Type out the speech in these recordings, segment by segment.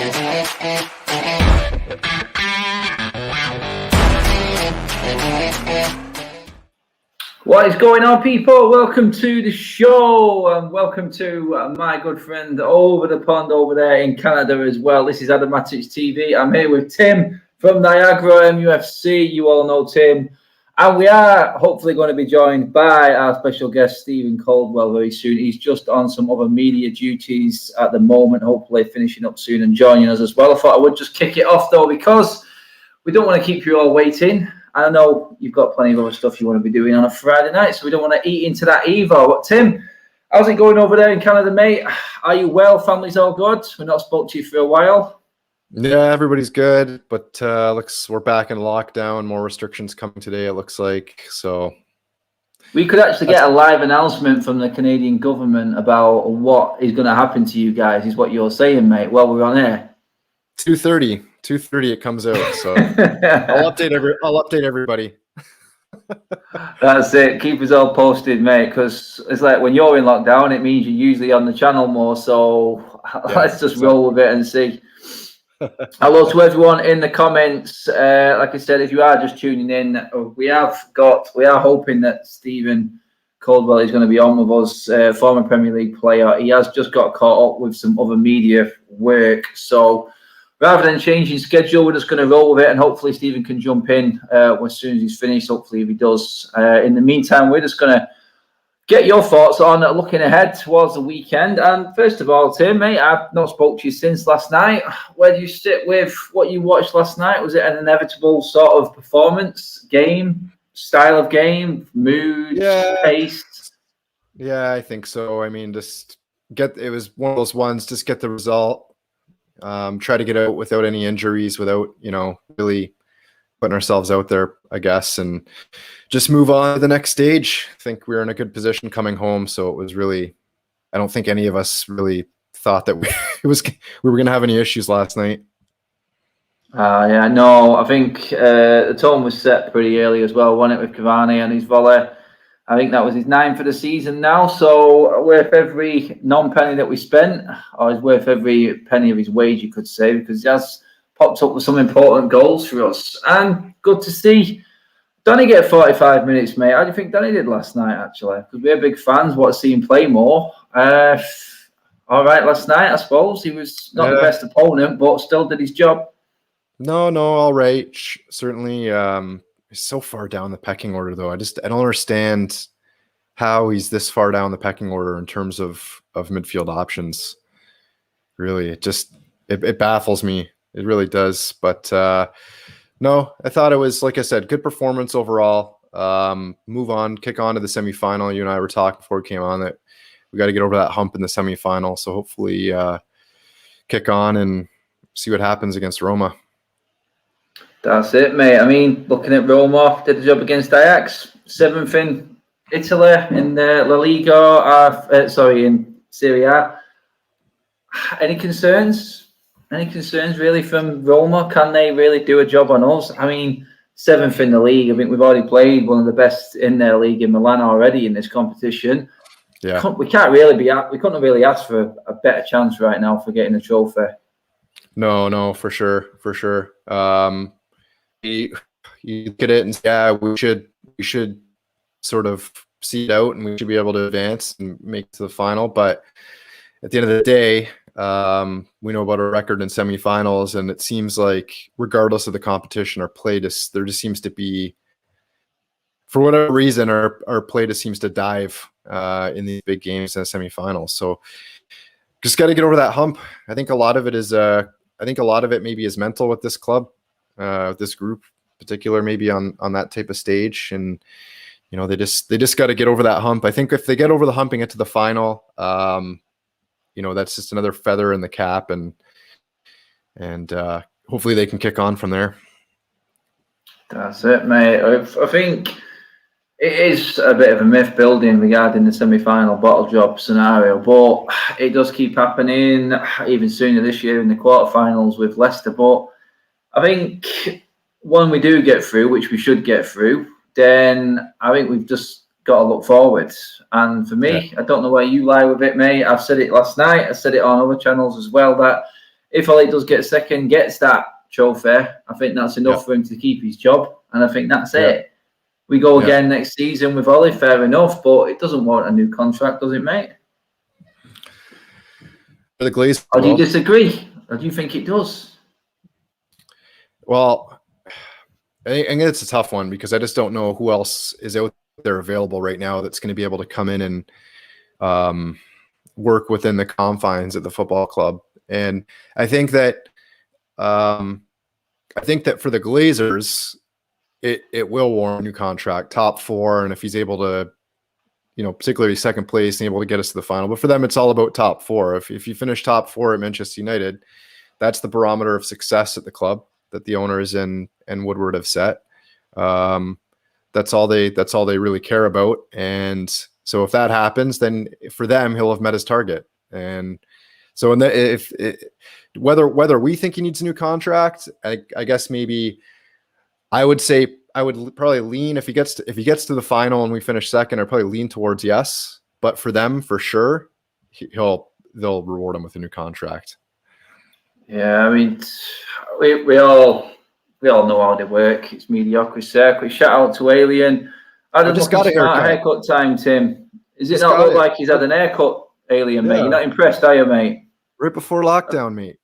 What is going on, people? Welcome to the show, and welcome to my good friend over the pond over there in Canada as well. This is Matic TV. I'm here with Tim from Niagara MUFC. You all know Tim. And we are hopefully going to be joined by our special guest, Steve Caldwell, very soon. He's just on some other media duties at the moment, hopefully finishing up soon and joining us as well. I thought I would just kick it off, though, because we don't want to keep you all waiting. I know you've got plenty of other stuff you want to be doing on a Friday night, so we don't want to eat into that either. But Tim, how's it going over there in Canada, mate? Are you well? Family's all good? We've not spoke to you for a while. Yeah, everybody's good, but we're back in lockdown. More restrictions coming today, it looks like. So we could actually get a live announcement from the Canadian government about what is going to happen to you guys, is what you're saying, mate, while we're on air. 2:30 it comes out, so I'll update everybody. That's it. Keep us all posted, mate, because it's like when you're in lockdown, it means you're usually on the channel more. So let's just roll with it and see. Hello to everyone in the comments. Like I said, if you are just tuning in, we are hoping that Stephen Caldwell is going to be on with us, former Premier League player. He has just got caught up with some other media work, so rather than changing schedule, we're just going to roll with it, and hopefully Stephen can jump in as soon as he's finished. Hopefully, if he does. In the meantime, we're just going to get your thoughts on looking ahead towards the weekend. And first of all, Tim, mate, I've not spoke to you since last night. Where do you sit with what you watched last night? Was it an inevitable sort of performance, game, style of game, mood, pace? Yeah, I think so. I mean, it was one of those ones, just get the result. Try to get out without any injuries, without, really putting ourselves out there, I guess, and just move on to the next stage. I think we were in a good position coming home, so it was really, I don't think any of us really thought that we were going to have any issues last night. Yeah, no, I think the tone was set pretty early as well, wasn't it, with Cavani and his volley. I think that was his 9th for the season now, so worth every non-penny that we spent, or is worth every penny of his wage, you could say, because he has popped up with some important goals for us. And good to see Danny get 45 minutes, mate. How do you think Danny did last night, actually? Because we're big fans, want to see him play more. All right, last night, I suppose. He was not the best opponent, but still did his job. No, all right. Certainly, he's so far down the pecking order, though. I don't understand how he's this far down the pecking order in terms of midfield options. Really, it baffles me. It really does. But no, I thought it was, like I said, good performance overall. Move on, kick on to the semifinal. You and I were talking before we came on that we got to get over that hump in the semifinal. So hopefully kick on and see what happens against Roma. That's it, mate. I mean, looking at Roma, did the job against Ajax, 7th in Italy, in the La Liga, in Serie A. Any concerns? Any concerns really from Roma? Can they really do a job on us? I mean, 7th in the league. I think we've already played one of the best in their league in Milan already in this competition. Yeah, we couldn't really ask for a better chance right now for getting a trophy. No, for sure. You look at it and say, we should sort of see it out, and we should be able to advance and make it to the final. But at the end of the day, we know about our record in semifinals, and it seems like regardless of the competition, our play there just seems to be, for whatever reason, our play just seems to dive in these big games in the semifinals. So just got to get over that hump. I think a lot of it maybe is mental with this club, this group in particular, maybe on that type of stage. And they just got to get over that hump. I think if they get over the hump and get to the final, that's just another feather in the cap, and hopefully they can kick on from there. That's it, mate. I think it is a bit of a myth building regarding the semi-final bottle job scenario, but it does keep happening even sooner this year in the quarterfinals with Leicester. But I think when we do get through, which we should get through, then I think we've just got to look forward. And for me, I don't know where you lie with it, mate. I've said it last night. I said it on other channels as well, that if Ollie does get second, gets that trophy, I think that's enough for him to keep his job. And I think that's it. We go again next season with Ollie, fair enough, but it doesn't warrant a new contract, does it, mate? For the Glazers, or do you disagree? Or do you think it does? Well, I think it's a tough one because I just don't know who else is out there available right now that's going to be able to come in and work within the confines of the football club. And I think that for the Glazers, it will warrant a new contract, top 4, and if he's able to, particularly second place and able to get us to the final. But for them, it's all about top 4. If you finish top 4 at Manchester United, that's the barometer of success at the club that the owners and Woodward have set. That's all they really care about. And so if that happens, then for them, he'll have met his target. And so whether we think he needs a new contract, I guess maybe I would say I would probably lean if he gets to the final and we finish second, I'd probably lean towards yes. But for them, for sure, they'll reward him with a new contract. Yeah, I mean, we all know how they work. It's mediocrity circuit. Shout out to Alien. I just got a haircut time, Tim. Is it not look like he's had an haircut, Alien, mate? You're not impressed, are you, mate? Right before lockdown, mate.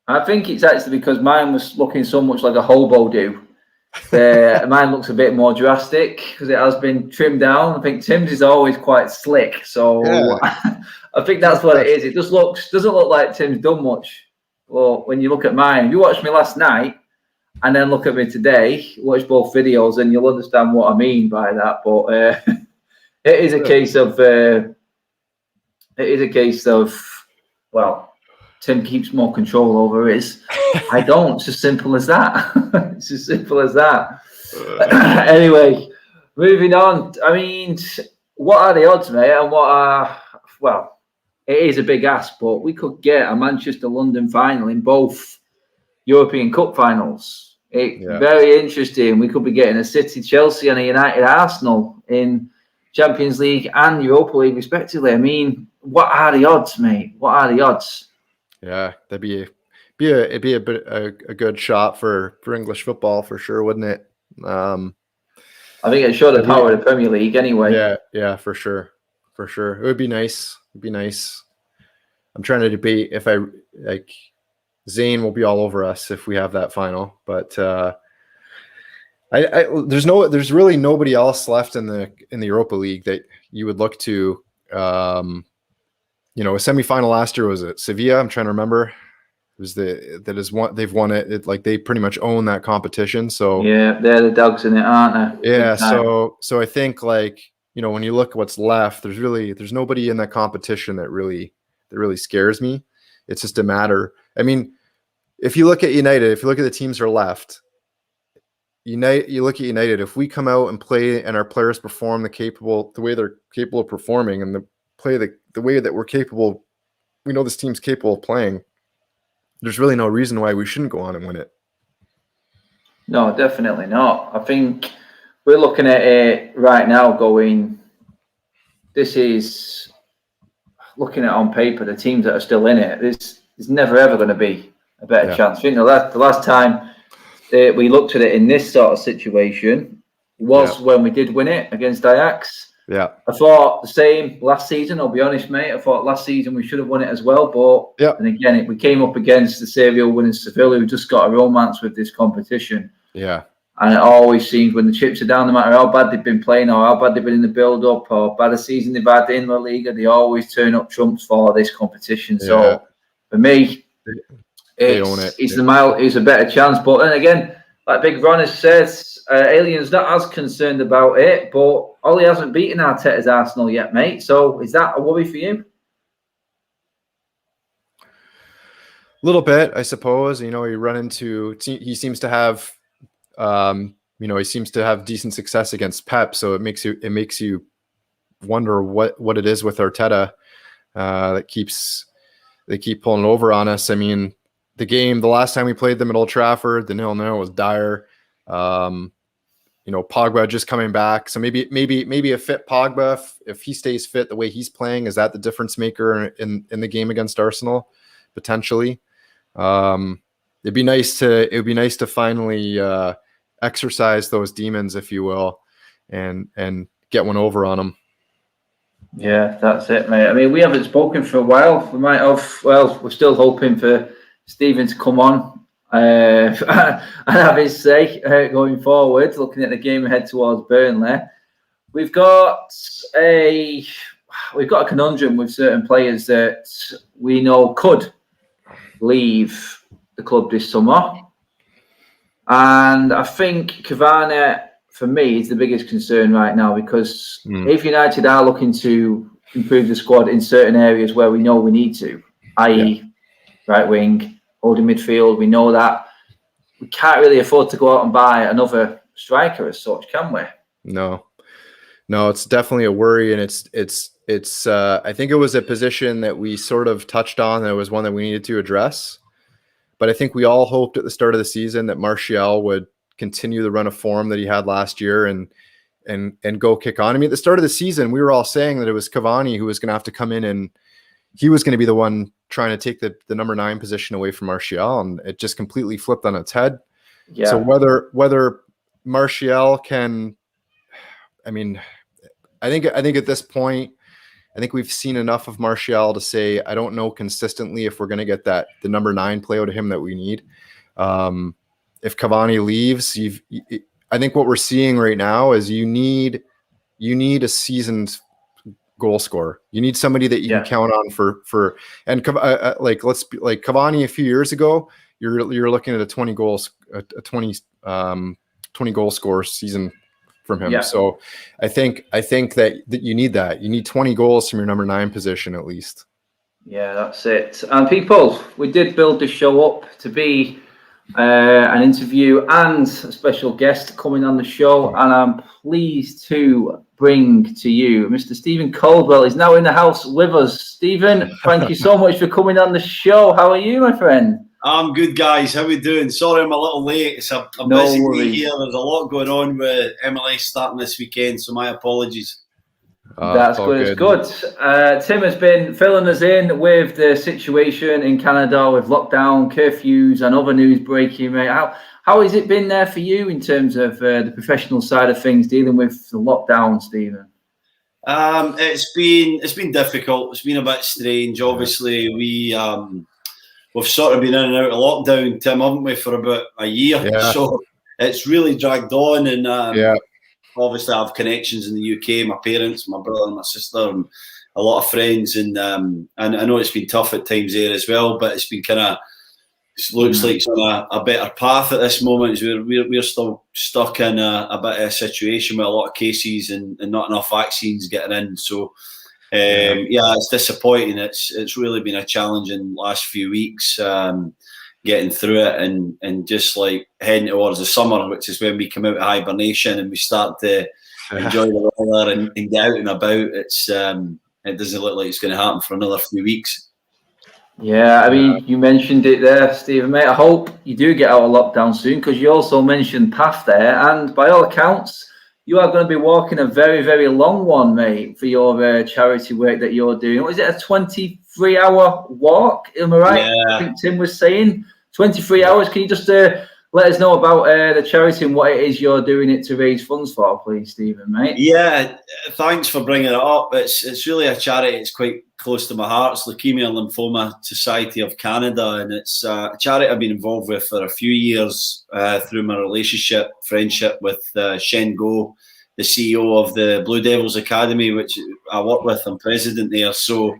I think it's actually because mine was looking so much like a hobo do. Mine looks a bit more drastic because it has been trimmed down. I think Tim's is always quite slick, so I think that's what it is. It just doesn't look like Tim's done much. Well, when you look at mine, if you watched me last night and then look at me today, watch both videos, and you'll understand what I mean by that. But it is a case of well, Tim keeps more control over his. I don't. It's as simple as that. It's as simple as that. Anyway, moving on. I mean, what are the odds, mate? And well, it is a big ask, but we could get a Manchester-London final in both European Cup finals. Very interesting. We could be getting a City-Chelsea and a United-Arsenal in Champions League and Europa League, respectively. I mean, what are the odds, mate? What are the odds? Yeah, it'd be a good shot for English football for sure, wouldn't it? I think it showed the power of the Premier League anyway. Yeah, for sure. It would be nice. It'd be nice. I'm trying to debate if I like Zane will be all over us if we have that final, but there's really nobody else left in the Europa League that you would look to. A semifinal last year was at Sevilla. I'm trying to remember. It was they've won it. Like they pretty much own that competition. So yeah, they're the dogs in it, aren't they? Yeah. So I think when you look at what's left, there's nobody in that competition that really scares me. It's just a matter. I mean, if you look at United, if you look at the teams that are left, you look at United. If we come out and play and our players perform the way they're capable of performing and the way that we're capable, we know this team's capable of playing. There's really no reason why we shouldn't go on and win it. No, definitely not. I think we're looking at it right now going, this is looking at on paper, the teams that are still in it, there's never ever going to be a better chance. I think the last time we looked at it in this sort of situation was when we did win it against Ajax. Yeah. I thought the same last season, I'll be honest, mate. I thought last season we should have won it as well. But and again, we came up against the Sevilla winning Sevilla, who just got a romance with this competition. Yeah. And it always seems when the chips are down, no matter how bad they've been playing or how bad they've been in the build-up or bad a season they've had in La Liga, they always turn up trumps for this competition. Yeah. So for me, it's a better chance. But then again, like Big Ron has said, Alien's not as concerned about it, but Ollie hasn't beaten Arteta's Arsenal yet, mate. So is that a worry for you? A little bit, I suppose. You run into. He seems to have, he seems to have decent success against Pep. So it makes you wonder what it is with Arteta they keep pulling over on us. I mean, the last time we played them at Old Trafford, the 0-0 was dire. Pogba just coming back. So maybe a fit Pogba, if he stays fit the way he's playing, is that the difference maker in the game against Arsenal? Potentially. It'd be nice to finally exercise those demons, if you will, and get one over on them. Yeah, that's it, mate. I mean, we haven't spoken for a while. We might have. Well, we're still hoping for Stephen to come on and have his say going forward. Looking at the game ahead towards Burnley, we've got a conundrum with certain players that we know could leave the club this summer, and I think Cavani, for me, is the biggest concern right now, because if United are looking to improve the squad in certain areas where we know we need to, i.e. right wing, holding midfield, we know that we can't really afford to go out and buy another striker as such, can we? No, it's definitely a worry, and it's I think it was a position that we sort of touched on, that it was one that we needed to address. But I think we all hoped at the start of the season that Martial would continue the run of form that he had last year and go kick on. I mean, at the start of the season, we were all saying that it was Cavani who was going to have to come in, and he was going to be the one trying to take the number 9 position away from Martial, and it just completely flipped on its head. Yeah. So whether Martial can, I mean, I think at this point, I think we've seen enough of Martial to say, I don't know consistently if we're going to get the number 9 play out of him that we need. If Cavani leaves, I think what we're seeing right now is you need a seasoned goal scorer. You need somebody that you can count on for like Cavani a few years ago. You're looking at a 20 goal scorer season from him. Yeah. So I think that you need that. You need 20 goals from your number 9 position at least. Yeah, that's it. And people, we did build this show up to be an interview and a special guest coming on the show, and I'm pleased to bring to you Mr. Steve Caldwell. Is now in the house with us. Stephen, thank you so much for coming on the show. How are you, my friend? I'm good, guys. How are we doing? Sorry I'm a little late. It's a busy day here. There's a lot going on with MLS starting this weekend, so my apologies. That's good. It's good. Tim has been filling us in with the situation in Canada with lockdown, curfews, and other news breaking. Mate, how has it been there for you in terms of the professional side of things, dealing with the lockdown, Stephen? It's been difficult. It's been a bit strange. Obviously, we've sort of been in and out of lockdown, Tim, haven't we, for about a year? Yeah. So it's really dragged on, and obviously I have connections in the UK, my parents, my brother and my sister, and a lot of friends, and I know it's been tough at times there as well, but it's been looks like it's on a better path at this moment. We're still stuck in a bit of a situation with a lot of cases and not enough vaccines getting in. So it's disappointing. It's really been a challenging last few weeks, getting through it and just like heading towards the summer, which is when we come out of hibernation and we start to enjoy the weather and get out and about. It doesn't look like it's going to happen for another few weeks. Yeah, I mean, you mentioned it there, Stephen, mate. I hope you do get out of lockdown soon, because you also mentioned PATH there, and by all accounts, you are going to be walking a very, very long one, mate, for your charity work that you're doing. What is it, a 23-hour walk? Am I right? Yeah. I think Tim was saying 23 hours. Can you just let us know about the charity and what it is you're doing it to raise funds for, please, Stephen, mate? Yeah, thanks for bringing it up. It's really a charity. It's quite close to my heart. It's Leukemia and Lymphoma Society of Canada, and it's a charity I've been involved with for a few years through my friendship with Shen Go, the CEO of the Blue Devils Academy, which I work with. I'm president there. So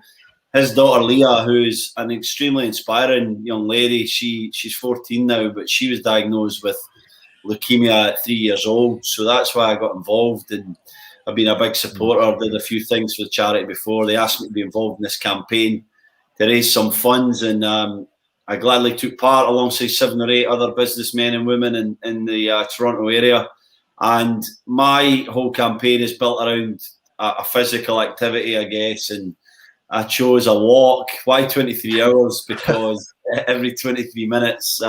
his daughter Leah, who's an extremely inspiring young lady, she's 14 now, but she was diagnosed with leukemia at 3 years old. So that's why I got involved, and I've been a big supporter. I did a few things for the charity before. They asked me to be involved in this campaign to raise some funds, and I gladly took part alongside 7 or 8 other businessmen and women in the Toronto area. And my whole campaign is built around a physical activity, I guess, and I chose a walk. Why 23 hours? Because every 23 minutes,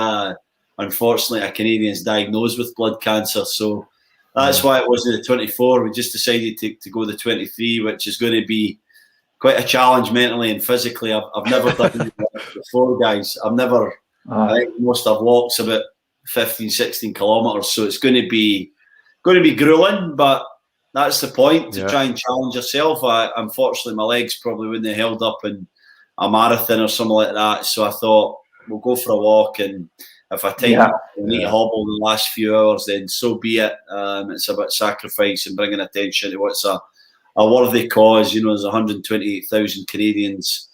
unfortunately, a Canadian is diagnosed with blood cancer. So that's why it wasn't the 24. We just decided to go the 23, which is going to be quite a challenge mentally and physically. I've never done it before, guys. I've never I think most of walks about 15, 16 kilometres, so it's going to be grueling, but that's the point, to try and challenge yourself. Unfortunately, my legs probably wouldn't have held up in a marathon or something like that, so I thought we'll go for a walk, and if I take a neat hobble in the last few hours, then so be it. It's about sacrifice and bringing attention to what's a worthy cause. You know, there's 128,000 Canadians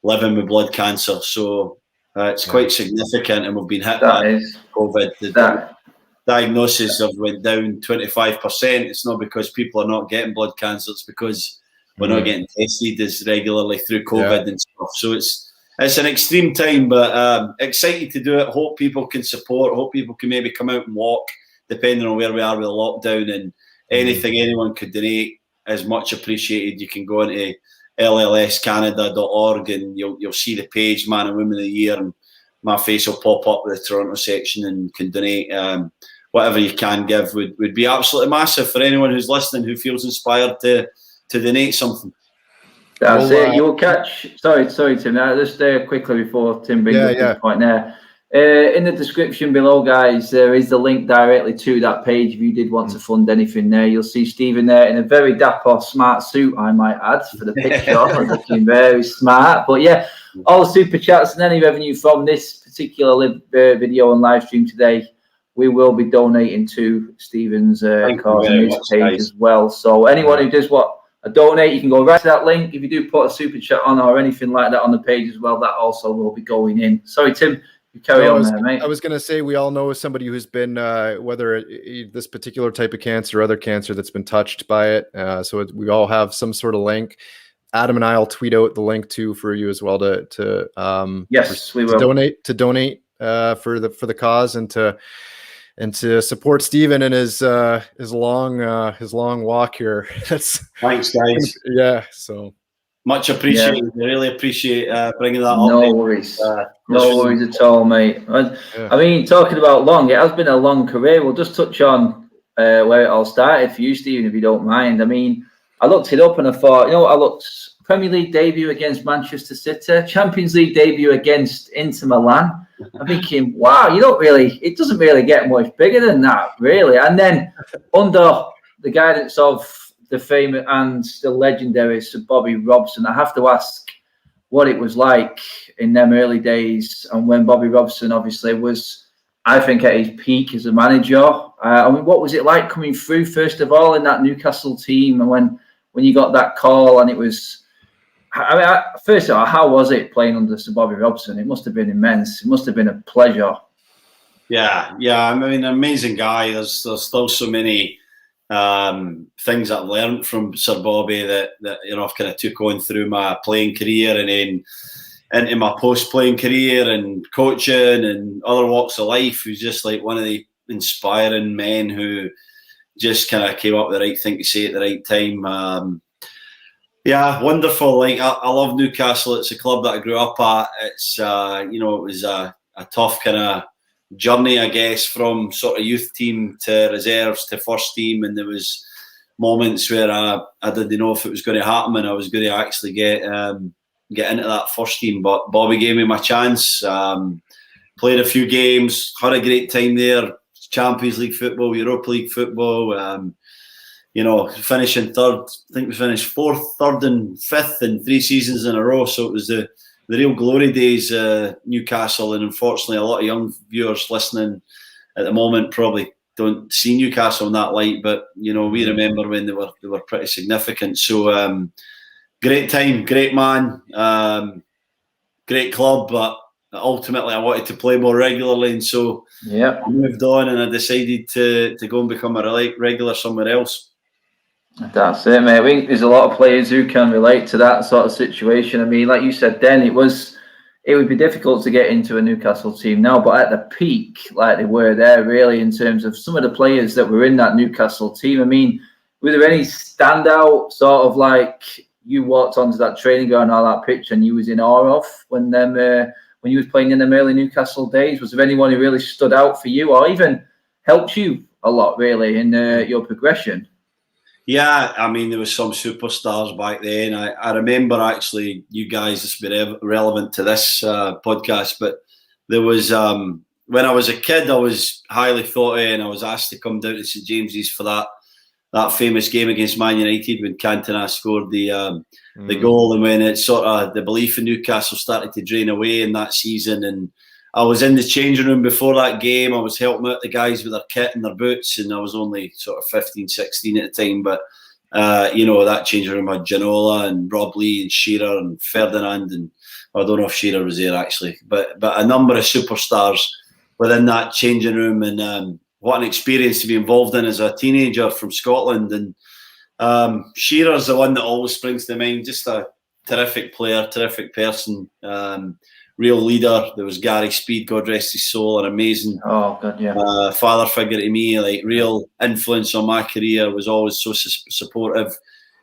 living with blood cancer, so it's quite significant, and we've been hit by COVID. The diagnosis have went down 25%. It's not because people are not getting blood cancer; it's because we're not getting tested as regularly through COVID and stuff. So it's an extreme time, but excited to do it. Hope people can support. Hope people can maybe come out and walk, depending on where we are with the lockdown. And anything anyone could donate is much appreciated. You can go into llscanada.org and you'll see the page, Man and Women of the Year, and my face will pop up with the Toronto section, and can donate. Whatever you can give would be absolutely massive for anyone who's listening who feels inspired to donate something. That's it. You'll catch. Sorry, Tim. Just quickly before Tim brings up this point there. In the description below, guys, there is the link directly to that page. If you did want to fund anything there, you'll see Stephen there in a very dapper, smart suit, I might add, for the picture. Looking very smart. But yeah, all the super chats and any revenue from this particular video and live stream today, we will be donating to Stephen's cause and his page as well. So anyone who does want a donate, you can go right to that link. If you do put a super chat on or anything like that on the page as well, that also will be going in. Sorry, Tim. Carry on there, mate. I was going to say, we all know somebody who's been, whether this particular type of cancer or other cancer that's been touched by it. So we all have some sort of link. Adam and I will tweet out the link too for you as well to we will donate for the cause and to support Stephen and his long walk here. Thanks, guys. So. Much appreciated. I really appreciate bringing that up. No worries. No worries at all, mate. I mean, talking about long, it has been a long career. We'll just touch on where it all started for you, Stephen, if you don't mind. I mean, I looked it up and I thought, I looked Premier League debut against Manchester City, Champions League debut against Inter Milan. I'm thinking, wow, it doesn't really get much bigger than that, really. And then under the guidance of the famous and still legendary Sir Bobby Robson, I have to ask what it was like in them early days, and when Bobby Robson obviously was, I think, at his peak as a manager. I mean, what was it like coming through, first of all, in that Newcastle team, and when you got that call, and it was, I mean, first of all, how was it playing under Sir Bobby Robson? It must have been immense. It must have been a pleasure. Yeah. I mean, an amazing guy. There's still so many things I've learned from Sir Bobby that I've kind of took on through my playing career and then into my post-playing career and coaching and other walks of life. He's just like one of the inspiring men who just kind of came up with the right thing to say at the right time. Wonderful. Like I love Newcastle. It's a club that I grew up at. It's it was a tough kind of journey, I guess, from sort of youth team to reserves to first team, and there was moments where I didn't know if it was going to happen and I was going to actually get into that first team. But Bobby gave me my chance. Played a few games, had a great time there. Champions League football, Europa League football. Finishing third. I think we finished fourth, third, and fifth in 3 seasons in a row. So it was the real glory days, Newcastle, and unfortunately a lot of young viewers listening at the moment probably don't see Newcastle in that light, but we remember when they were pretty significant. So great time, great man, great club, but ultimately I wanted to play more regularly, and so I moved on and I decided to go and become a regular somewhere else. That's it, mate. I think there's a lot of players who can relate to that sort of situation. I mean, like you said, then it would be difficult to get into a Newcastle team now, but at the peak, like they were there, really, in terms of some of the players that were in that Newcastle team. I mean, were there any standout sort of like you walked onto that training ground or that pitch and you was in awe of when you was playing in them early Newcastle days? Was there anyone who really stood out for you or even helped you a lot, really, in your progression? Yeah, I mean, there was some superstars back then. I remember, actually, you guys, this has been relevant to this podcast, but there was when I was a kid, I was highly thought of, and I was asked to come down to St James's for that famous game against Man United when Cantona scored the goal, and when it sort of the belief in Newcastle started to drain away in that season. And I was in the changing room before that game. I was helping out the guys with their kit and their boots, and I was only sort of 15, 16 at the time. But that changing room had Ginola and Rob Lee and Shearer and Ferdinand, and I don't know if Shearer was there actually, but a number of superstars within that changing room. And what an experience to be involved in as a teenager from Scotland. And Shearer's the one that always springs to mind. Just a terrific player, terrific person, real leader. There was Gary Speed, God rest his soul, an amazing father figure to me, like real influence on my career, was always so supportive.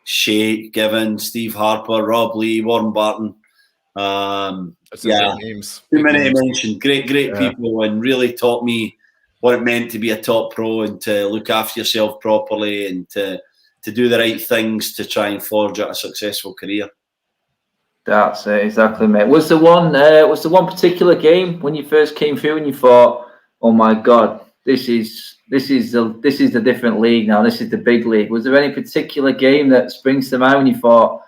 Shea Given, Steve Harper, Rob Lee, Warren Barton. Names. Too many to mention. Great people, and really taught me what it meant to be a top pro and to look after yourself properly and to do the right things to try and forge out a successful career. That's it, exactly, mate. Was the one particular game when you first came through and you thought, oh my God, this is the different league now. This is the big league. Was there any particular game that springs to mind when you thought,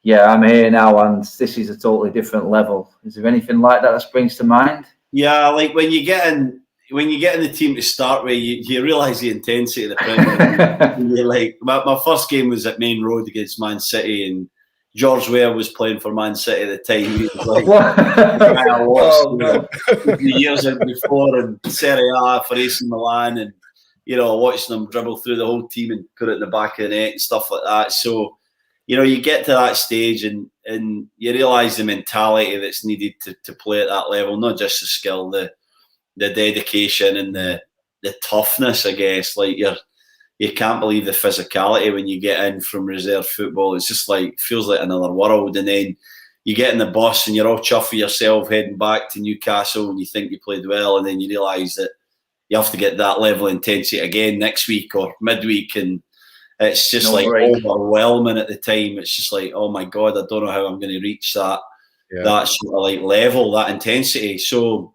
yeah, I'm here now and this is a totally different level? Is there anything like that springs to mind? Yeah, like when you get in the team to start with, you realise the intensity of the Premier League. You're like, my first game was at Main Road against Man City, and George Weah was playing for Man City at the time. He was like, I watched the years before, and Serie A for AC Milan, and watching them dribble through the whole team and put it in the back of the net and stuff like that. So, you get to that stage and you realise the mentality that's needed to play at that level, not just the skill, the dedication and the toughness, I guess. Like you can't believe the physicality when you get in from reserve football. It's just like, feels like another world. And then you get in the bus and you're all chuffed with yourself heading back to Newcastle and you think you played well, and then you realise that you have to get that level of intensity again next week or midweek, and it's just overwhelming at the time. It's just like, oh my God, I don't know how I'm going to reach that sort of like level, that intensity. So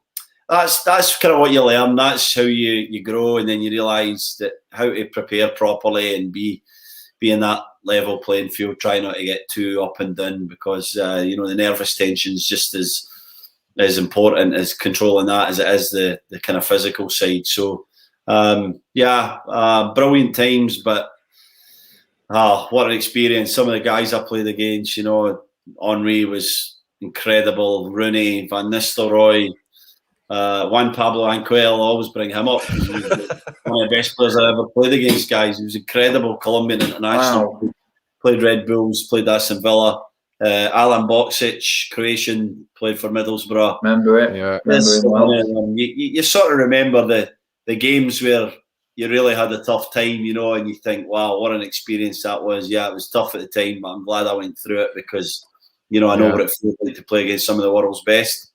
that's kind of what you learn. That's how you grow, and then you realise that how to prepare properly and be in that level playing field. Try not to get too up and down, because the nervous tension is just as important as controlling that as it is the kind of physical side. So brilliant times, but what an experience. Some of the guys I played against, Henry was incredible, Rooney, Van Nistelrooy, Juan Pablo Anquel, I always bring him up. He was one of the best players I ever played against, guys. He was incredible, Colombian international. Wow. Played Red Bulls, played Aston Villa. Alan Boksic, Croatian, played for Middlesbrough. Remember it? Yeah. You sort of remember the games where you really had a tough time, and you think, wow, what an experience that was. Yeah, it was tough at the time, but I'm glad I went through it because, I know what it feels like to play against some of the world's best.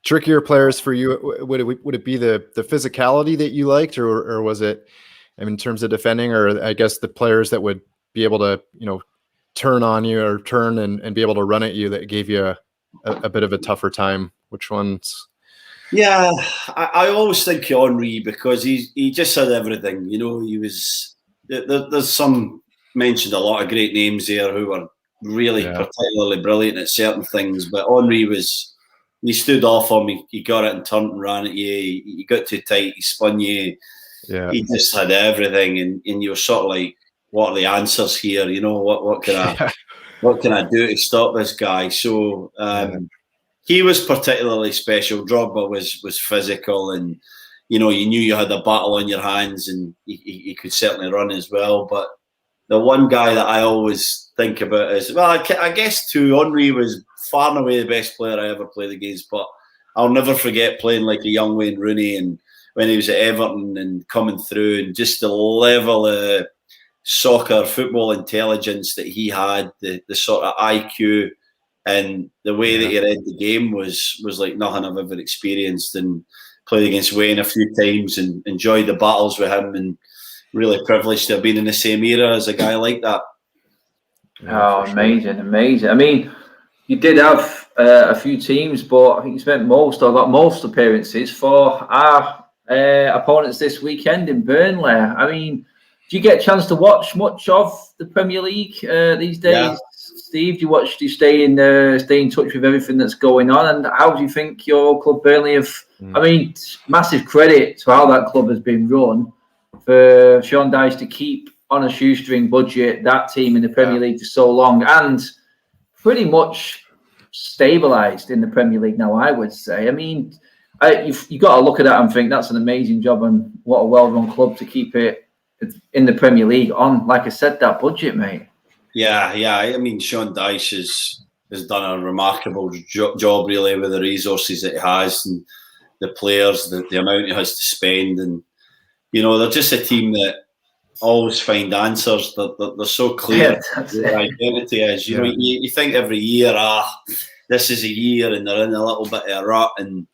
Trickier players for you, would it be the physicality that you liked, or was it, in terms of defending, or I guess the players that would be able to, turn on you or turn and be able to run at you that gave you a bit of a tougher time? Which ones? Yeah, I always think of Henry because he just had everything. He was. There's some mentioned a lot of great names there who were really particularly brilliant at certain things, but Henry was. He stood off on me. He got it and turned and ran at you. He got too tight. He spun you. Yeah. He just had everything, and you were sort of like, what are the answers here? What can I do to stop this guy? So he was particularly special. Drogba was physical, and you knew you had a battle on your hands, and he could certainly run as well. But the one guy that I always think about is, well, I guess too, Henry was far and away the best player I ever played against, but I'll never forget playing like a young Wayne Rooney, and when he was at Everton and coming through, and just the level of soccer, football intelligence that he had, the sort of IQ and the way that he read the game was like nothing I've ever experienced. And played against Wayne a few times and enjoyed the battles with him, and really privileged to have been in the same era as a guy like that. Oh, amazing. I mean, you did have a few teams, but I think he spent got most appearances for our opponents this weekend in Burnley. I mean, do you get a chance to watch much of the Premier League these days, Steve? Do you stay in touch with everything that's going on? And how do you think your old club Burnley have? I mean, massive credit to how that club has been run for Sean Dyche to keep on a shoestring budget that team in the Premier League for so long and pretty much stabilised in the Premier League now, I would say. I mean, you've got to look at that and think that's an amazing job and what a well-run club to keep it in the Premier League on, like I said, that budget, mate. Yeah. I mean, Sean Dyche has done a remarkable job, really, with the resources that he has and the players, the amount he has to spend. And, you know, they're just a team that always find answers. They're so clear what their identity is. You know, you think every year, this is a year, and they're in a little bit of a rut, and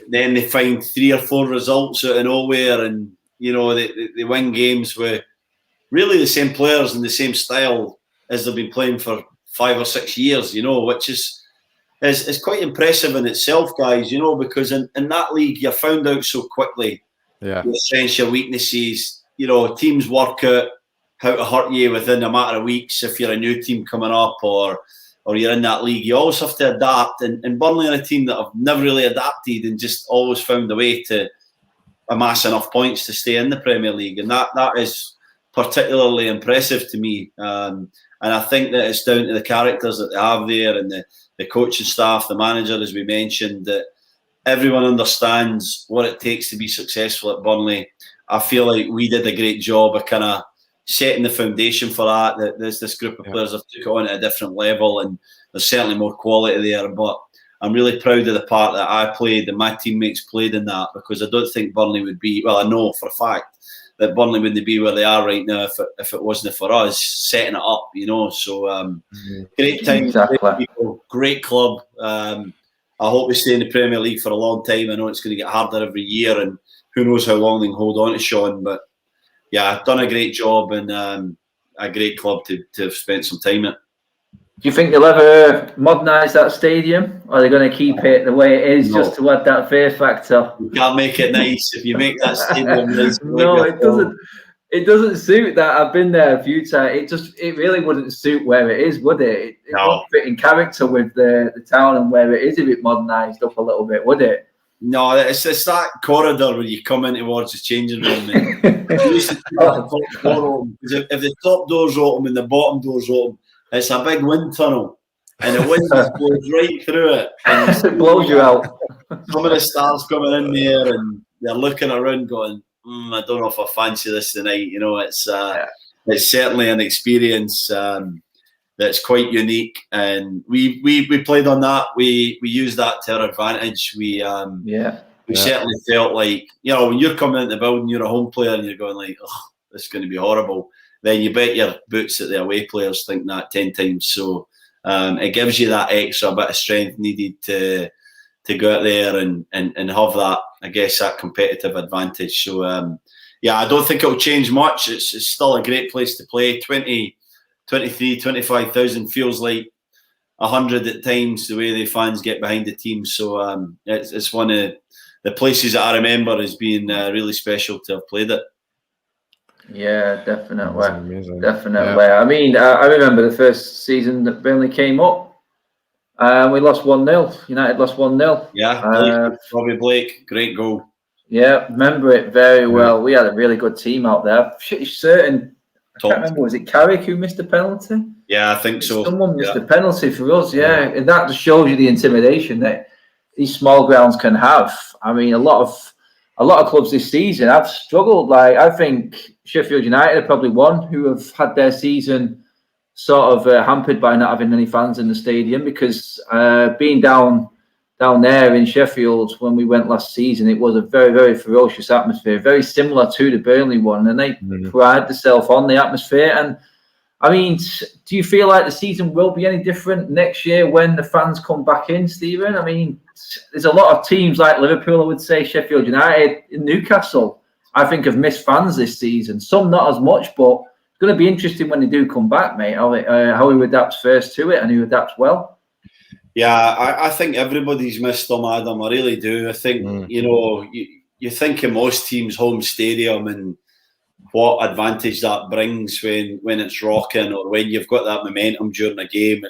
then they find 3 or 4 results out of nowhere, and you know they win games with really the same players and the same style as they've been playing for 5 or 6 years. You know, which is quite impressive in itself, guys. You know, because in that league you're found out so quickly. Your strengths, your weaknesses. You know, teams work out how to hurt you within a matter of weeks if you're a new team coming up or you're in that league. You always have to adapt. And Burnley are a team that have never really adapted and just always found a way to amass enough points to stay in the Premier League. And that is particularly impressive to me. And I think that it's down to the characters that they have there and the coaching staff, the manager, as we mentioned, that everyone understands what it takes to be successful at Burnley. I feel like we did a great job of kind of setting the foundation for that. There's this group of players have took it on at a different level, and there's certainly more quality there. But I'm really proud of the part that I played and my teammates played in that, because I don't think Burnley would be, well, I know for a fact that Burnley wouldn't be where they are right now if it wasn't for us setting it up, you know. So great time, great people, great club. I hope we stay in the Premier League for a long time. I know it's going to get harder every year, and who knows how long they can hold on to Sean. But yeah, done a great job and a great club to have spent some time at. Do you think they'll ever modernise that stadium, or are they going to keep it the way it is just to add that fear factor? You can't make it nice if you make that stadium nice. No, it doesn't. It doesn't suit that. I've been there a few times. It really wouldn't suit where it is, would it? It wouldn't fit in character with the town and where it is if it modernised up a little bit, would it? No, it's that corridor where you come in towards the changing room. And if the top door's open and the bottom door's open, it's a big wind tunnel, and the wind just blows right through it. And it blows you out. Some of the stars coming in there, and they're looking around, going, "I don't know if I fancy this tonight." You know, it's certainly an experience that's quite unique, and we played on that. We used that to our advantage. We certainly felt like, you know, when you're coming into the building, you're a home player, and you're going like, "Oh, this is going to be horrible." Then you bet your boots that the away players think that 10 times. So it gives you that extra bit of strength needed to go out there and have that, I guess, that competitive advantage. So I don't think it'll change much. It's still a great place to play. 25,000 feels like 100 at times, the way the fans get behind the team. So it's one of the places that I remember as being really special to have played it. Yeah, definitely. Definitely. Yeah. I mean, I remember the first season that Burnley came up. We lost 1-0. United lost 1-0. Yeah, Robbie Blake, great goal. Yeah, remember it very well. We had a really good team out there. Certain, I can't remember, was it Carrick who missed a penalty? Yeah, I think so. Someone missed a penalty for us, and that just shows you the intimidation that these small grounds can have. I mean, a lot of clubs this season have struggled. Like, I think Sheffield United are probably one who have had their season sort of hampered by not having any fans in the stadium, because being down there in Sheffield when we went last season, it was a very, very ferocious atmosphere, very similar to the Burnley one, and they pride themselves on the atmosphere. And I mean, do you feel like the season will be any different next year when the fans come back in, Stephen? I mean, there's a lot of teams like Liverpool, I would say, Sheffield United, Newcastle, I think, have missed fans this season. Some not as much, but it's going to be interesting when they do come back, mate, how who adapts first to it and who adapts well. Yeah, I think everybody's missed them, Adam. I really do. I think, you think of most teams' home stadium and what advantage that brings when it's rocking or when you've got that momentum during a game.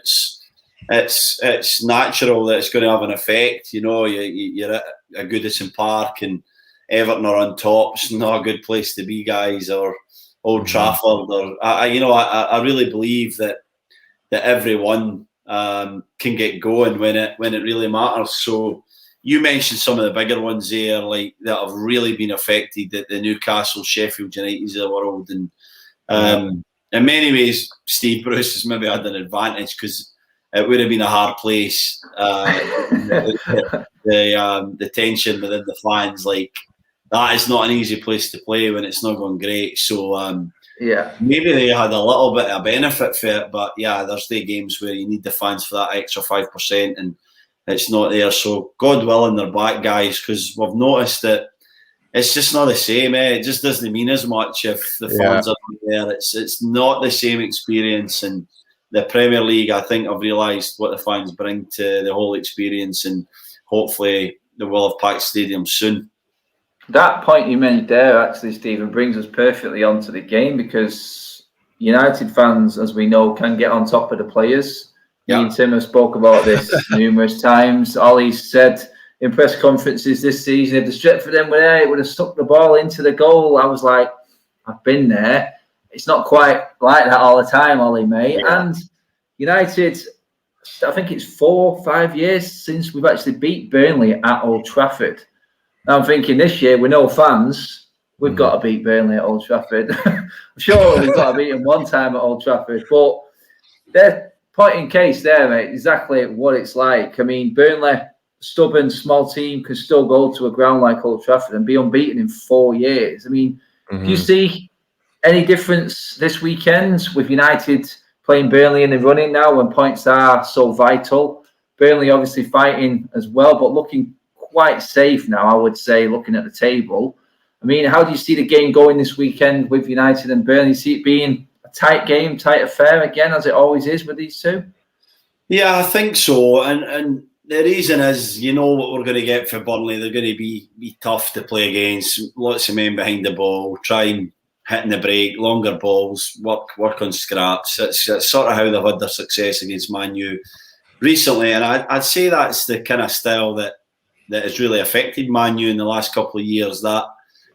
It's natural that it's going to have an effect. You're at a Goodison Park and Everton are on top. It's not a good place to be, guys, or Old Trafford. Or I really believe that everyone can get going when it really matters. So you mentioned some of the bigger ones there, like that have really been affected, the Newcastle, Sheffield Uniteds of the world, and in many ways, Steve Bruce has maybe had an advantage because it would have been a hard place. The tension within the fans, like that, is not an easy place to play when it's not going great. So maybe they had a little bit of benefit for it, but there's the games where you need the fans for that extra 5%, and it's not there. So God willing they're back, guys, because we've noticed that it's just not the same. It just doesn't mean as much if the fans are there. It's not the same experience, and the Premier League, I think, I've realised what the fans bring to the whole experience, and hopefully they will have packed stadiums soon. That point you made there, actually, Stephen, brings us perfectly onto the game, because United fans, as we know, can get on top of the players. Me and Tim have spoke about this numerous times. Ollie's said in press conferences this season, if the Stretford end were there, it would have stuck the ball into the goal. I was like, I've been there. It's not quite like that all the time, Ollie, mate. Yeah. And United, I think it's 4 or 5 years since we've actually beat Burnley at Old Trafford. Now I'm thinking this year, with no fans, we've got to beat Burnley at Old Trafford. Sure, we've got to beat them one time at Old Trafford, but they're point in case there, mate, exactly what it's like. I mean, Burnley, stubborn, small team, can still go to a ground like Old Trafford and be unbeaten in 4 years. I mean, do you see any difference this weekend with United playing Burnley in the running now when points are so vital? Burnley obviously fighting as well, but looking quite safe now, I would say, looking at the table. I mean, how do you see the game going this weekend with United and Burnley? See it being a tight game, tight affair again, as it always is with these two? Yeah, I think so. And the reason is, what we're going to get for Burnley. They're going to be tough to play against. Lots of men behind the ball, trying hitting the break, longer balls, work on scraps. It's sort of how they've had their success against Man U recently. And I'd say that's the kind of style that has really affected Man U in the last couple of years. That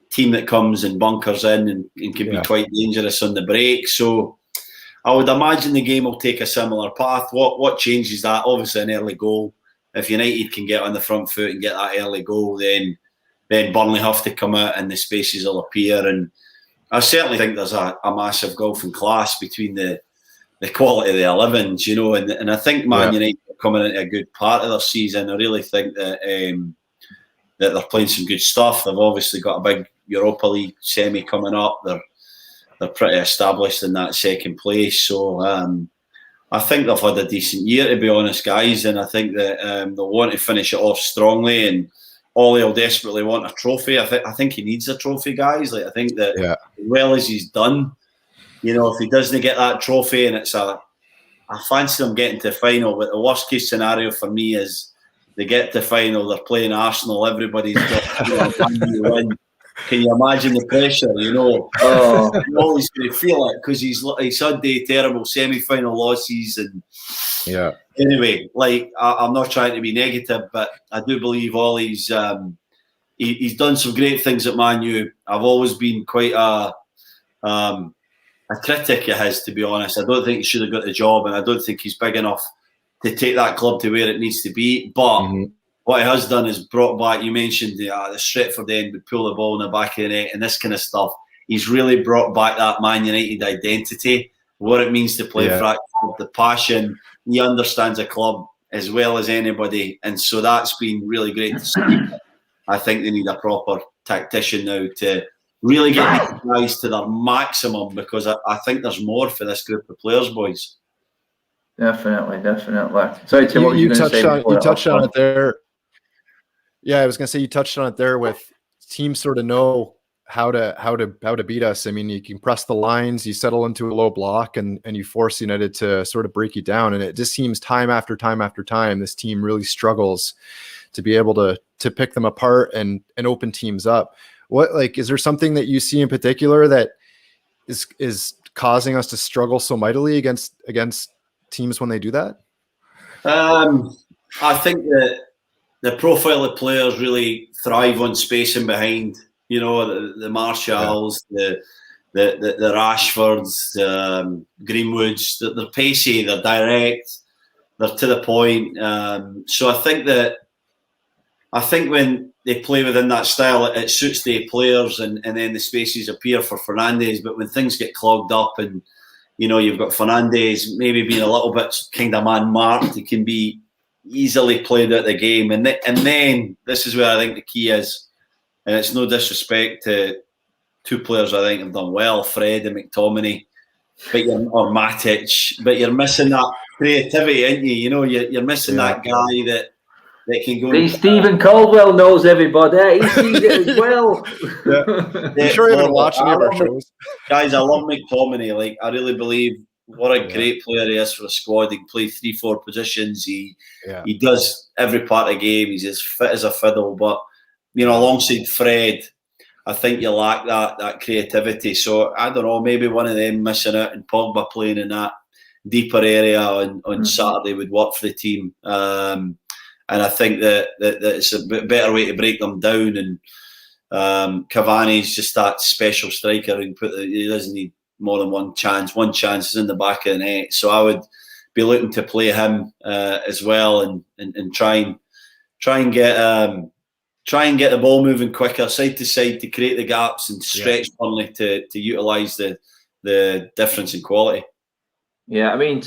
team that comes and bunkers in and can be quite dangerous on the break. So I would imagine the game will take a similar path. What changes that? Obviously an early goal. If United can get on the front foot and get that early goal, then Burnley have to come out and the spaces will appear. And I certainly think there's a massive golfing class between the quality of the 11s, and I think Man United are coming into a good part of their season. I really think that they're playing some good stuff. They've obviously got a big Europa League semi coming up. They're pretty established in that second place. So I think they've had a decent year, to be honest, guys. And I think that they'll want to finish it off strongly. And Ollie will desperately want a trophy. I think he needs a trophy, guys. Like, I think that as well as he's done, if he doesn't get that trophy, and I fancy them getting to final. But the worst case scenario for me is they get to final, they're playing Arsenal, everybody's got win. Can you imagine the pressure? He's going to feel it because he's had the terrible semi-final losses. And anyway, I'm not trying to be negative, but I do believe Ollie's he's done some great things at Man U. I've always been quite a critic of his, to be honest. I don't think he should have got the job, and I don't think he's big enough to take that club to where it needs to be. But what he has done is brought back, you mentioned the Stretford end would pull the ball in the back of the net and this kind of stuff. He's really brought back that Man United identity, what it means to play for that club, the passion. He understands a club as well as anybody. And so that's been really great to see. I think they need a proper tactician now to really get these guys to their maximum, because I think there's more for this group of players, boys. Definitely. Sorry, Tim, what you touched on it there. Yeah, I was going to say you touched on it there with teams sort of know how to beat us. I mean, you can press the lines, you settle into a low block, and you force United to sort of break you down. And it just seems time after time after time, this team really struggles to be able to pick them apart and open teams up. What, like, is there something that you see in particular that is causing us to struggle so mightily against teams when they do that? I think that the profile of players really thrive on spacing behind. You know, the Marshalls, the Rashfords, Greenwoods. They're pacey, they're direct, they're to the point. So I think when they play within that style, it suits the players, and then the spaces appear for Fernandes. But when things get clogged up, and you know, you've got Fernandes maybe being a little bit kind of man-marked, he can be easily played out the game. And then this is where I think the key is, and it's no disrespect to two players I think have done well, Fred and McTominay, or Matic, but you're missing that creativity, aren't you? You know, you're missing that guy that can go. Stephen Caldwell knows everybody. He sees it as well. I'm sure you haven't watched any of our shows. Guys, I love McTominay. Like, I really believe what a great player he is for a squad. He can play 3-4 positions. He does every part of the game. He's as fit as a fiddle. But, you know, alongside Fred, I think you lack that creativity. So, I don't know, maybe one of them missing out and Pogba playing in that deeper area on Saturday would work for the team. And I think that it's a better way to break them down. And Cavani's just that special striker. He doesn't need more than one chance. One chance is in the back of the net. So I would be looking to play him as well, and try and get the ball moving quicker, side to side, to create the gaps and stretch Burnley to utilise the difference in quality. Yeah, I mean,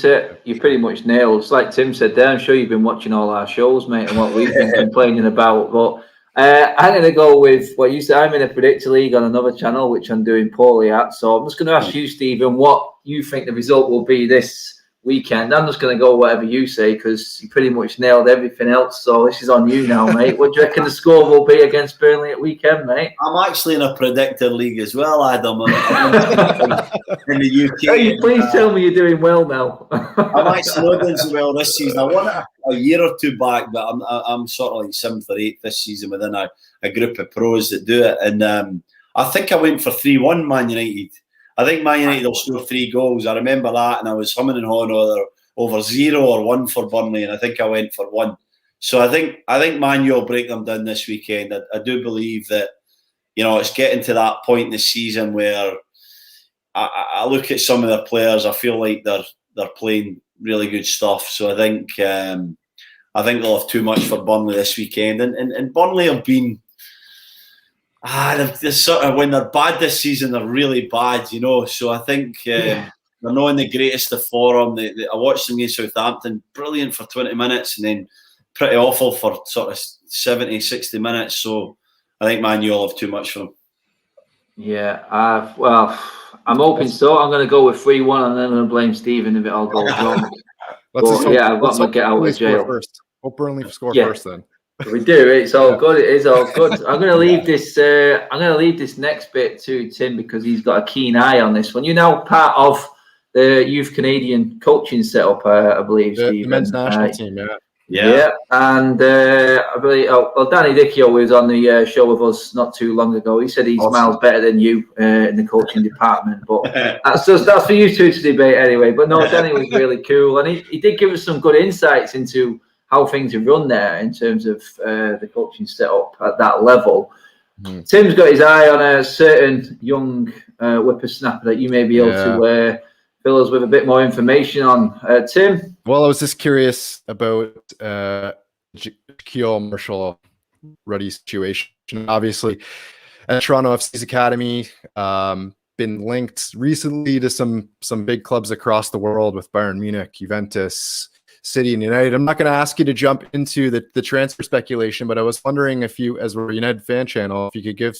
you pretty much nailed. It's like Tim said there. I'm sure you've been watching all our shows, mate, and what we've been complaining about. But I'm going to go with what you said. I'm in a predictor league on another channel, which I'm doing poorly at. So I'm just going to ask you, Stephen, what you think the result will be this weekend. I'm just going to go whatever you say, because you pretty much nailed everything else. So this is on you now, mate. What do you reckon the score will be against Burnley at weekend, mate? I'm actually in a predictor league as well, Adam. I'm in the UK. Hey, please tell me you're doing well now. I'm actually not doing so well this season. I won it a year or two back, but I'm sort of like 7th or 8th this season within a group of pros that do it. And I think I went for 3-1 Man United. I think Man United will score 3 goals. I remember that, and I was humming and hawing over 0 or 1 for Burnley, and I think I went for 1. So I think Man U will break them down this weekend. I do believe that, you know, it's getting to that point in the season where I look at some of their players. I feel like they're playing really good stuff. So I think they'll have too much for Burnley this weekend, and Burnley have been. They're sort of, when they're bad this season, they're really bad, you know. So I think they're not in the greatest of form. I watched them against Southampton, brilliant for 20 minutes, and then pretty awful for sort of 70, 60 minutes. So I think Man U will have too much for them. Yeah, well, I'm hoping so. I'm going to go with 3-1, and then I'm going to blame Stephen if it all goes wrong. I've got to get out of jail first. Hope Burnley score first then. We do. It's all good. It is all good. I'm going to leave this. I'm going to leave this next bit to Tim, because he's got a keen eye on this one. You're now part of the Youth Canadian coaching setup, I believe, the Stephen. men's national team. Yeah. And I believe. Danny Dickio was on the show with us not too long ago. He said he's miles better than you in the coaching department. But that's for you two to debate anyway. But no, Danny was really cool, and he did give us some good insights into how things are run there in terms of the coaching setup at that level. Tim's got his eye on a certain young whippersnapper that you may be able to fill us with a bit more information on. Tim? Well, I was just curious about Shaquille Marshall Ruddy situation. Obviously, at Toronto FC's academy, been linked recently to some big clubs across the world with Bayern Munich, Juventus, City, and United. I'm not going to ask you to jump into the transfer speculation, but I was wondering if you, as we're a United fan channel, if you could give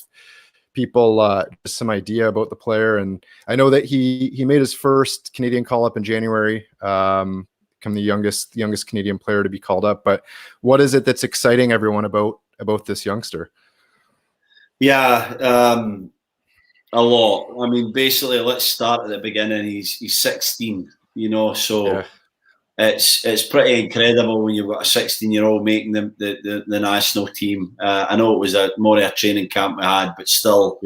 people just some idea about the player. And I know that he made his first Canadian call-up in January, become the youngest Canadian player to be called up. But what is it that's exciting everyone about this youngster? Yeah, A lot. I mean, basically, let's start at the beginning. He's 16, so it's pretty incredible when you've got a 16-year-old making the national team. I know it was more of a training camp we had, but still,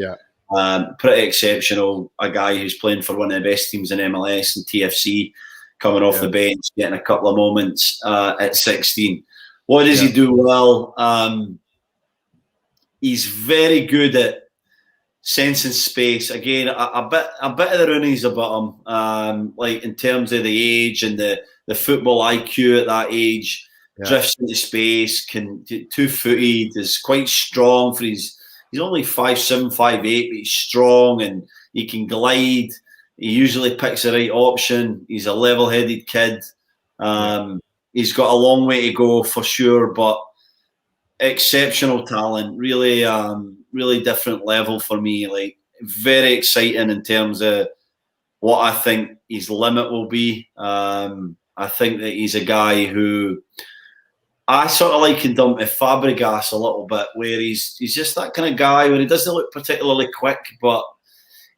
pretty exceptional. A guy who's playing for one of the best teams in MLS and TFC, coming off the bench, getting a couple of moments at 16. What does he do well? He's very good at sensing space. Again, a bit of the Rooney's about him, like in terms of the age and the football IQ at that age. Drifts into space, can 2-footed, is quite strong for he's only 5'7", 5'8", but he's strong and he can glide. He usually picks the right option. He's a level-headed kid. He's got a long way to go for sure, but exceptional talent. Really, really different level for me. Like, very exciting in terms of what I think his limit will be. I think that he's a guy who I sort of likened him to Fabregas a little bit, where he's just that kind of guy where he doesn't look particularly quick, but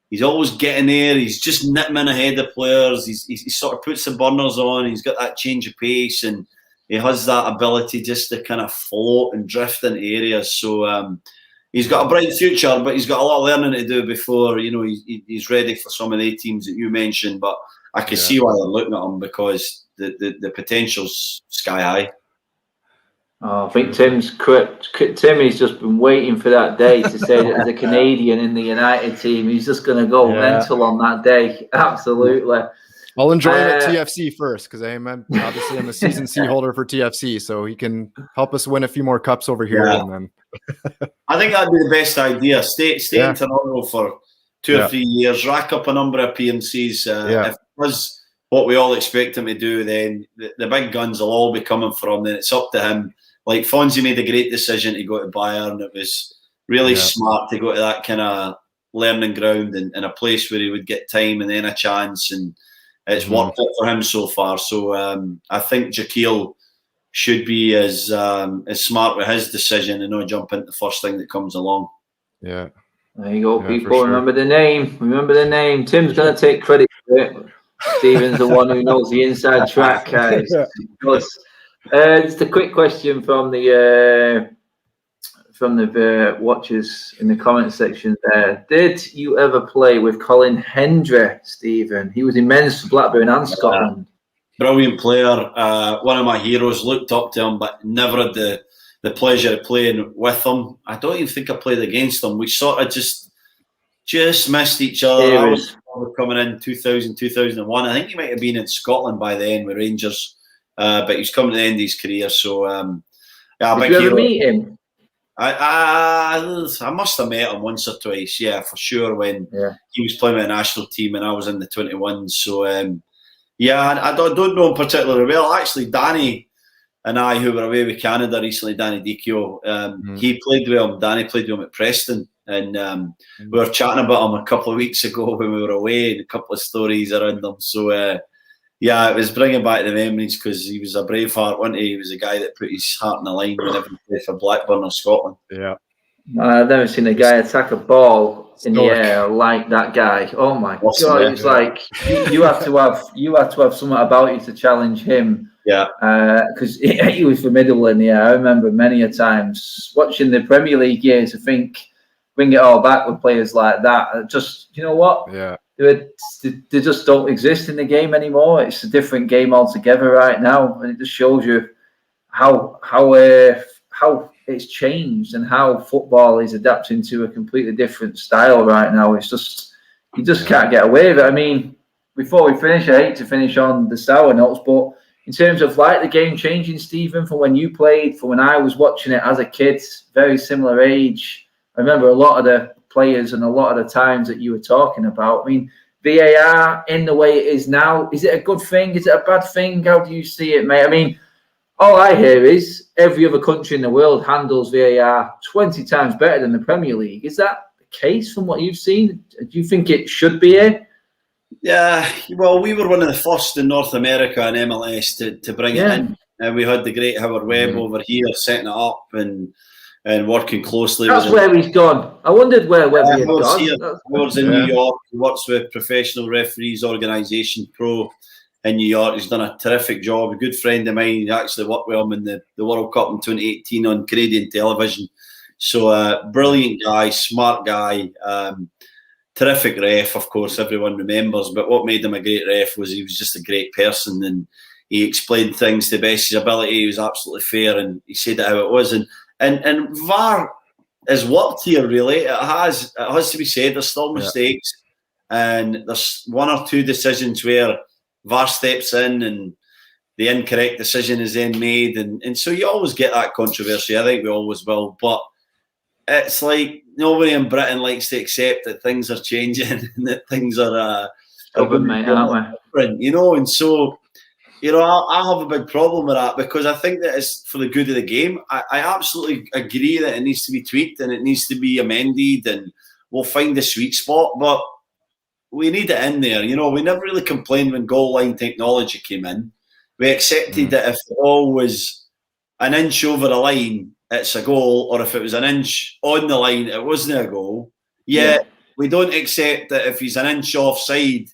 he's always getting there. He's just nipping ahead of players. He sort of puts the burners on. He's got that change of pace, and he has that ability just to kind of float and drift into areas. So he's got a bright future, but he's got a lot of learning to do before he's ready for some of the teams that you mentioned. But I can see why they're looking at him, because the potential's sky high. Oh, I think Tim's just been waiting for that day to say that as a Canadian in the United team, he's just going to go mental on that day. Absolutely. I'll enjoy it at TFC first, because I'm a season C holder for TFC, so he can help us win a few more cups over here. And then I think that'd be the best idea. Stay in Toronto for 2 or 3 years, rack up a number of appearances. If it was what we all expect him to do, then the big guns will all be coming from. Then it's up to him. Like, Fonzie made a great decision to go to Bayern. It was really smart to go to that kind of learning ground and a place where he would get time and then a chance, and it's worked out for him so far. So I think Jaquil should be as smart with his decision and not jump into the first thing that comes along. Yeah. There you go, people. Sure. Remember the name. Remember the name. Tim's going to take credit for it. Stephen's the one who knows the inside track, guys. Just a quick question from the watchers in the comment section there. Did you ever play with Colin Hendry, Stephen? He was immense for Blackburn and Scotland. Brilliant player. One of my heroes. Looked up to him, but never had the pleasure of playing with him. I don't even think I played against him. We sort of just missed each other. I was coming in 2000, 2001. I think he might have been in Scotland by then with Rangers. But he's coming to the end of his career, so did you ever meet him? I must have met him once or twice, for sure, when he was playing with the national team and I was in the 21s. So I don't know him particularly well. Actually, Danny and I, who were away with Canada recently, Danny Dicchio, he played with him. Danny played with him at Preston, and we were chatting about him a couple of weeks ago when we were away, and a couple of stories around him. So it was bringing back the memories, because he was a brave heart, wasn't he? He was a guy that put his heart in the line whenever he played for Blackburn or Scotland. Yeah. I've never seen a guy attack a ball in the air like that guy. Oh my God! It's like you have to have something about you to challenge him. Yeah. Because he was formidable in the air. I remember many a times watching the Premier League years. I think bring it all back with players like that. Just, you know what? Yeah. They just don't exist in the game anymore. It's a different game altogether right now, and it just shows you how it's changed and how football is adapting to a completely different style right now. It's just you just can't get away with it. I mean, before we finish, I hate to finish on the sour notes, but in terms of like the game changing, Stephen, from when you played, from when I was watching it as a kid, very similar age. I remember a lot of the players and a lot of the times that you were talking about. I mean, VAR in the way it is now, is it a good thing? Is it a bad thing? How do you see it, mate? I mean, all I hear is every other country in the world handles VAR 20 times better than the Premier League. Is that the case from what you've seen? Do you think it should be here? Yeah, well, we were one of the first in North America and MLS to bring it in. And we had the great Howard Webb over here setting it up, and and working closely That's with where he's gone. I wondered whether he had Here. gone. Howard's in New York. He works with Professional Referees Organisation Pro in New York. He's done a terrific job. A good friend of mine. He actually worked with him in the World Cup in 2018 on Canadian television. So brilliant guy, smart guy, terrific ref, of course, everyone remembers. But what made him a great ref was he was just a great person, and he explained things to the best of his ability. He was absolutely fair, and he said it how it was. And VAR has worked here, really. It has to be said. There's still mistakes, and there's one or two decisions where VAR steps in and the incorrect decision is then made, and so you always get that controversy. I think we always will, but it's like nobody in Britain likes to accept that things are changing and that things are different, you know. And so, you know, I have a big problem with that, because I think that it's for the good of the game. I absolutely agree that it needs to be tweaked and it needs to be amended, and we'll find the sweet spot, but we need it in there. You know, we never really complained when goal line technology came in. We accepted that if the ball was an inch over the line, it's a goal, or if it was an inch on the line, it wasn't a goal. Yet we don't accept that if he's an inch offside,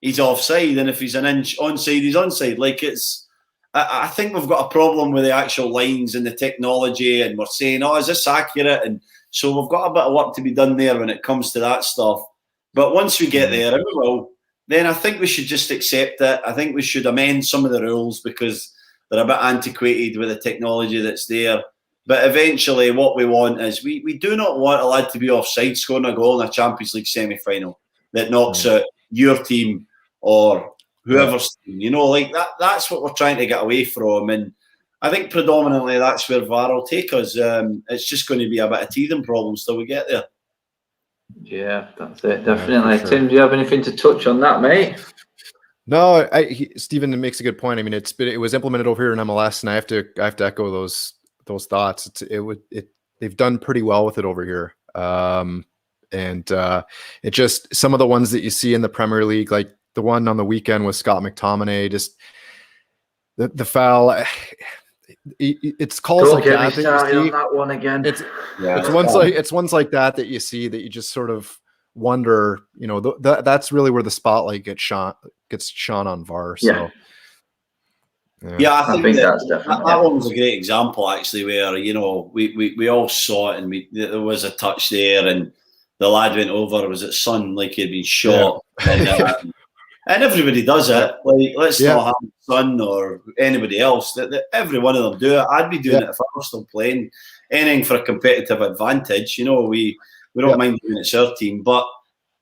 he's offside, and if he's an inch onside, he's onside. Like, it's, I think we've got a problem with the actual lines and the technology, and we're saying, oh, is this accurate? And so we've got a bit of work to be done there when it comes to that stuff. But once we get there, and we will, then I think we should just accept it. I think we should amend some of the rules because they're a bit antiquated with the technology that's there. But eventually what we want is, we do not want a lad to be offside scoring a goal in a Champions League semi-final that knocks out your team or whoever's team. You know, like that's what we're trying to get away from. And I think predominantly that's where VAR will take us. It's just going to be a bit of teething problems till we get there. Yeah, that's it, definitely. Yeah, sure. Tim, do you have anything to touch on that, mate? No, Stephen makes a good point. I mean, it was implemented over here in MLS, and I have to echo those thoughts. They've done pretty well with it over here, and it just, some of the ones that you see in the Premier League, like the one on the weekend with Scott McTominay, just the foul. It's calls like that you see. On that one again. It's ones like that you see that you just sort of wonder, you know, that's really where the spotlight gets shone on VAR. So yeah, I think that's definitely that one was a great example, actually, where, you know, we all saw it, and there was a touch there, and the lad went over. Was it Son, like he'd been shot? Yeah. And everybody does it. Like, let's not have Son or anybody else. That every one of them do it. I'd be doing it if I was still playing. Anything for a competitive advantage. You know, we don't mind doing it, it's our team. But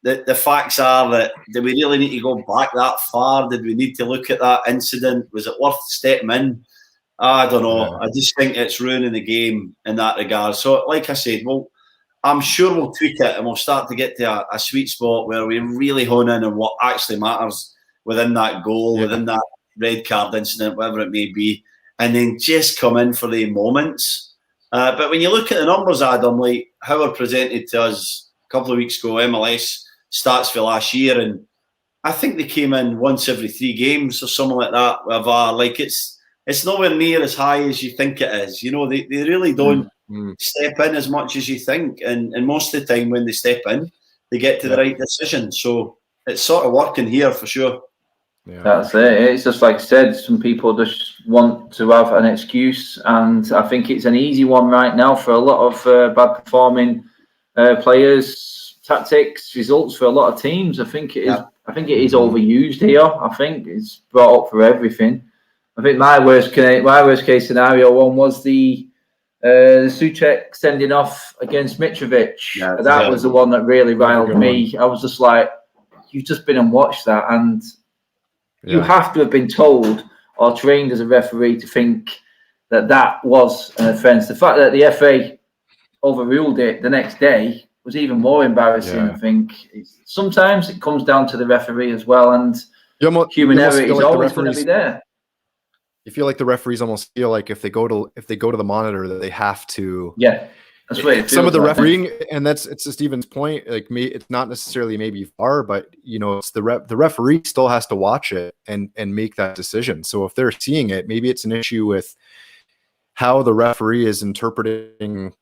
the facts are that, do we really need to go back that far? Did we need to look at that incident? Was it worth stepping in? I don't know. I just think it's ruining the game in that regard. So, like I said, I'm sure we'll tweak it, and we'll start to get to a sweet spot where we really hone in on what actually matters within that goal, within that red card incident, whatever it may be, and then just come in for the moments. But when you look at the numbers, Adam, like Howard presented to us a couple of weeks ago, MLS stats for last year, and I think they came in once every 3 games or something like that with VAR. Like, it's nowhere near as high as you think it is. You know, they really don't step in as much as you think, and most of the time when they step in, they get to the right decision. So it's sort of working here for sure. That's it. It's just like I said, some people just want to have an excuse, and I think it's an easy one right now for a lot of bad performing players. Tactics, results for a lot of teams. I think it is. I think it is overused here. I think it's brought up for everything. I think my worst case scenario one was the Souček sending off against Mitrovic. That was the one that really riled me. I was just like, you've just been and watched that, and you have to have been told or trained as a referee to think that was an offence. The fact that the FA overruled it the next day was even more embarrassing. I think sometimes it comes down to the referee as well, and human error is always going to be there. You feel like the referees almost feel like if they go to the monitor that they have to. Yeah, that's right. Some of the refereeing, and it's to Stephen's point. Like it's not necessarily maybe VAR, but you know, it's the referee still has to watch it and make that decision. So if they're seeing it, maybe it's an issue with how the referee is interpreting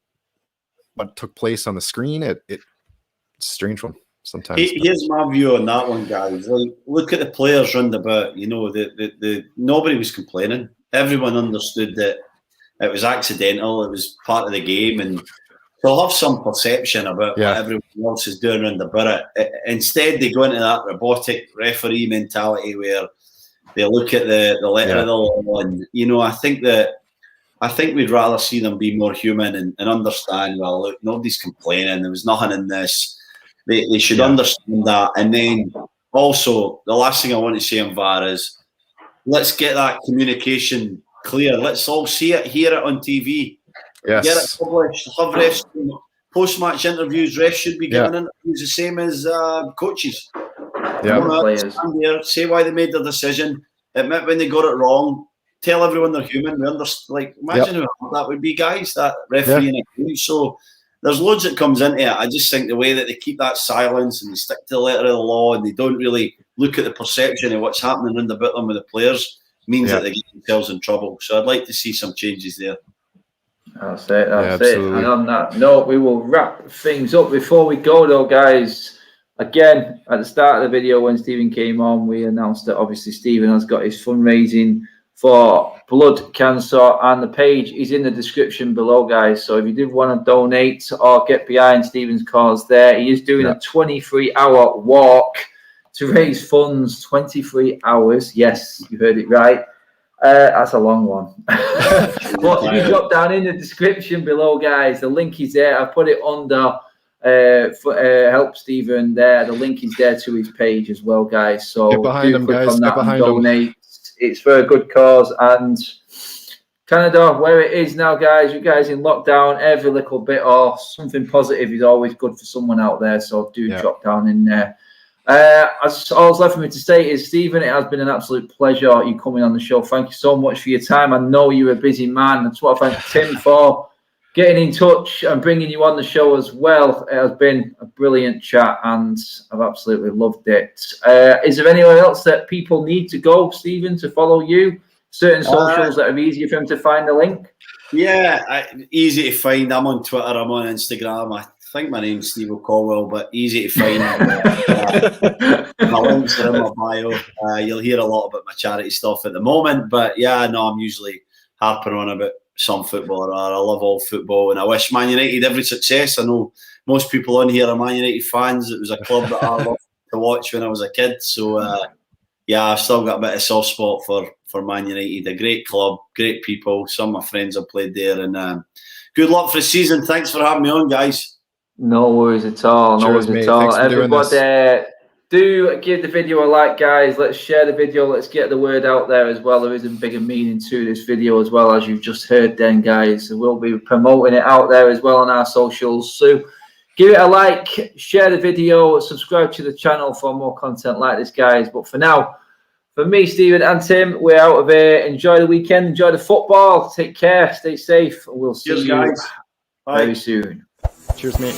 what took place on the screen, it's a strange one sometimes. Here's my view on that one, guys. Like, look at the players round about. You know, nobody was complaining. Everyone understood that it was accidental. It was part of the game, and they'll have some perception about what everyone else is doing around about it. Instead, they go into that robotic referee mentality where they look at the letter of the law, and you know, I think we'd rather see them be more human and understand. Well, look, nobody's complaining. There was nothing in this. They should understand that. And then also, the last thing I want to say on VAR is, let's get that communication clear. Let's all see it, hear it on TV. Yes. Get it published. Have refs post-match interviews. Refs should be giving interviews the same as coaches. Stand there, say why they made their decision, admit when they got it wrong, tell everyone they're human. We understand. Imagine how hard that would be, guys. That refereeing a so. There's loads that comes into it. I just think the way that they keep that silence and they stick to the letter of the law and they don't really look at the perception of what's happening around about them with the players means that they get themselves in trouble. So I'd like to see some changes there. That's it. And on that note, we will wrap things up. Before we go, though, guys, again, at the start of the video when Stephen came on, we announced that obviously Stephen has got his fundraising for blood cancer, and the page is in the description below, guys. So if you did want to donate or get behind Stephen's cause there, he is doing a 23-hour walk to raise funds. 23 hours. Yes, you heard it right. That's a long one. But if you drop down in the description below, guys, the link is there. I put it under help Stephen there. The link is there to his page as well, guys. So get behind him, guys. Get behind donate. It's for a good cause. And Canada, where it is now, guys, you guys in lockdown, every little bit or something positive is always good for someone out there. So do drop down in there. All left for me to say is, Stephen, it has been an absolute pleasure you coming on the show. Thank you so much for your time. I know you're a busy man. That's what I thank Tim for getting in touch and bringing you on the show as well. It has been a brilliant chat and I've absolutely loved it. Is there anywhere else that people need to go, Stephen, to follow you? Certain socials that are easier for them to find the link? Yeah, easy to find. I'm on Twitter. I'm on Instagram. I think my name's Steve Caldwell, but easy to find. My links are in my bio. You'll hear a lot about my charity stuff at the moment, but yeah, no, I'm usually harping on about some football. I love all football, and I wish Man United every success. I know most people on here are Man United fans. It was a club that I loved to watch when I was a kid. So yeah, I've still got a bit of soft spot for Man United. A great club, great people. Some of my friends have played there, and good luck for the season. Thanks for having me on, guys. No worries at all. No worries at all. Everybody, do give the video a like, guys. Let's share the video. Let's get the word out there as well. There is a bigger meaning to this video as well, as you've just heard then, guys. So we'll be promoting it out there as well on our socials. So give it a like, share the video, subscribe to the channel for more content like this, guys. But for now, for me, Stephen and Tim, we're out of here. Enjoy the weekend. Enjoy the football. Take care. Stay safe. And we'll see you very soon. Cheers, mate.